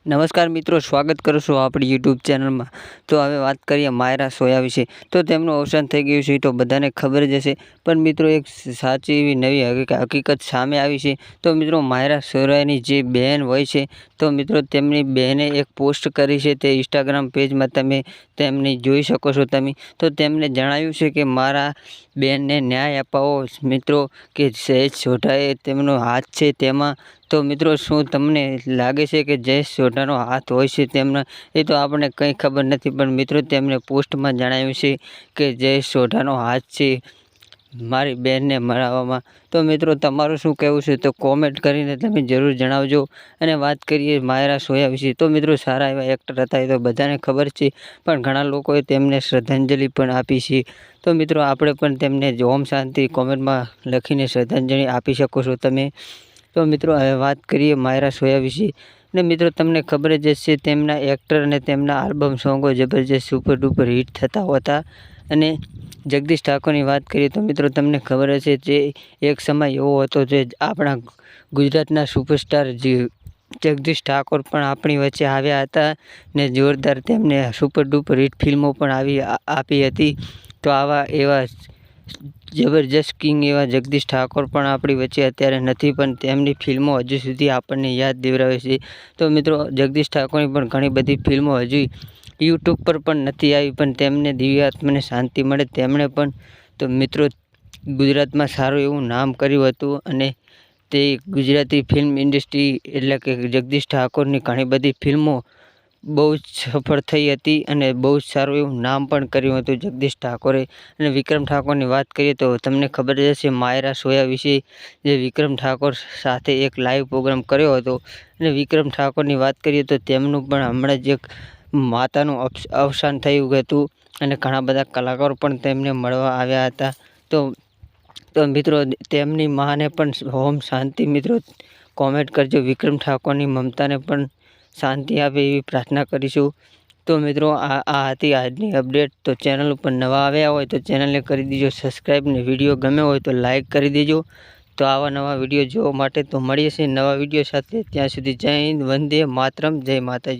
નમસ્કાર મિત્રો, સ્વાગત કરું છું આપણી યુટ્યુબ ચેનલમાં। તો હવે વાત કરીએ માયરા સોયા વિશે। તો તેમનું અવસાન થઈ ગયું છે તો બધાને ખબર જ હશે, પણ મિત્રો એક સાચી એવી નવી હકીકત સામે આવી છે। તો મિત્રો માયરા સોયાની જે બહેન હોય છે, તો મિત્રો તેમની બહેને એક પોસ્ટ કરી છે, તે ઇન્સ્ટાગ્રામ પેજમાં તમે તેમની જોઈ શકો છો તમે। તો તેમને જણાવ્યું છે કે મારા બહેનને ન્યાય અપાવો મિત્રો, કે જયેશ સોઢાએ તેમનો હાથ છે તેમાં। તો મિત્રો શું તમને લાગે છે કે જયેશ સોઢાનો હાથ હોય છે તેમના? એ તો આપણને કંઈ ખબર નથી, પણ મિત્રો તેમને પોસ્ટમાં જણાવ્યું છે કે જયેશ સોઢાનો હાથ છે મારી બહેનને મળવામાં। તો મિત્રો તમારું શું કહેવું છે તો કોમેન્ટ કરીને તમે જરૂર જણાવજો। અને વાત કરીએ માયરા સોયા વિશે, તો મિત્રો સારા એવા એક્ટર હતા એ તો બધાને ખબર છે, પણ ઘણા લોકોએ તેમને શ્રદ્ધાંજલિ પણ આપી છે। તો મિત્રો આપણે પણ તેમને ઓમ શાંતિ કોમેન્ટમાં લખીને શ્રદ્ધાંજલિ આપી શકો છો તમે। તો મિત્રો હવે વાત કરીએ માયરા સોયા વિશે। ને મિત્રો તમને ખબર જ હશે, તેમના એક્ટર અને તેમના આલ્બમ સોંગો જબરજસ્ત સુપર ડુપર હિટ થતા હતા। અને જગદીશ ઠાકોરની વાત કરીએ તો મિત્રો તમને ખબર હશે, જે એક સમય એવો હતો જે આપણા ગુજરાતના સુપરસ્ટાર જગદીશ ઠાકોર પણ આપણી વચ્ચે આવ્યા હતા ને જોરદાર તેમને સુપર ડુપર હિટ ફિલ્મો પણ આપી હતી। તો આવા એવા જબરજસ્ત કિંગ એવા જગદીશ ઠાકોર પણ આપણી વચ્ચે અત્યારે નથી, પણ તેમની ફિલ્મો હજુ સુધી આપણને યાદ દેવરાવે છે। તો મિત્રો જગદીશ ઠાકોરની પણ ઘણી બધી ફિલ્મો હજુ યુટ્યુબ પર પણ નથી આવી, પણ તેમને દિવ્ય આત્માને શાંતિ મળે। તેમણે પણ તો મિત્રો ગુજરાતમાં સારું એવું નામ કર્યું હતું, અને તે ગુજરાતી ફિલ્મ ઇન્ડસ્ટ્રી એટલે કે જગદીશ ઠાકોરની ઘણી બધી ફિલ્મો બહુ જ સફળ થઈ હતી, અને બહુ જ સારું એવું નામ પણ કર્યું હતું જગદીશ ઠાકોરે। અને વિક્રમ ઠાકોરની વાત કરીએ તો તમને ખબર જ હશે માયરા સોયા વિશે, જે વિક્રમ ઠાકોર સાથે એક લાઈવ પ્રોગ્રામ કર્યો હતો। અને વિક્રમ ઠાકોરની વાત કરીએ તો તેમનું પણ હમણાં જ એક માતાનું અવસાન થયું હતું, અને ઘણા બધા કલાકારો પણ તેમને મળવા આવ્યા હતા। તો મિત્રો તેમની માને પણ ઓમ શાંતિ મિત્રો કોમેન્ટ કરજો। વિક્રમ ઠાકોરની મમતાને પણ શાંતિ આપે એવી પ્રાર્થના કરીશું। તો મિત્રો આ હતી આજની અપડેટ। તો ચેનલ ઉપર નવા આવ્યા હોય તો ચેનલને કરી દીજો સબસ્ક્રાઈબ, ને વિડીયો ગમે હોય તો લાઈક કરી દેજો। તો આવા નવા વિડીયો જોવા માટે તો મળીએ છીએ નવા વિડીયો સાથે। ત્યાં સુધી જય હિન્દ, વંદે માતરમ, જય માતાજી।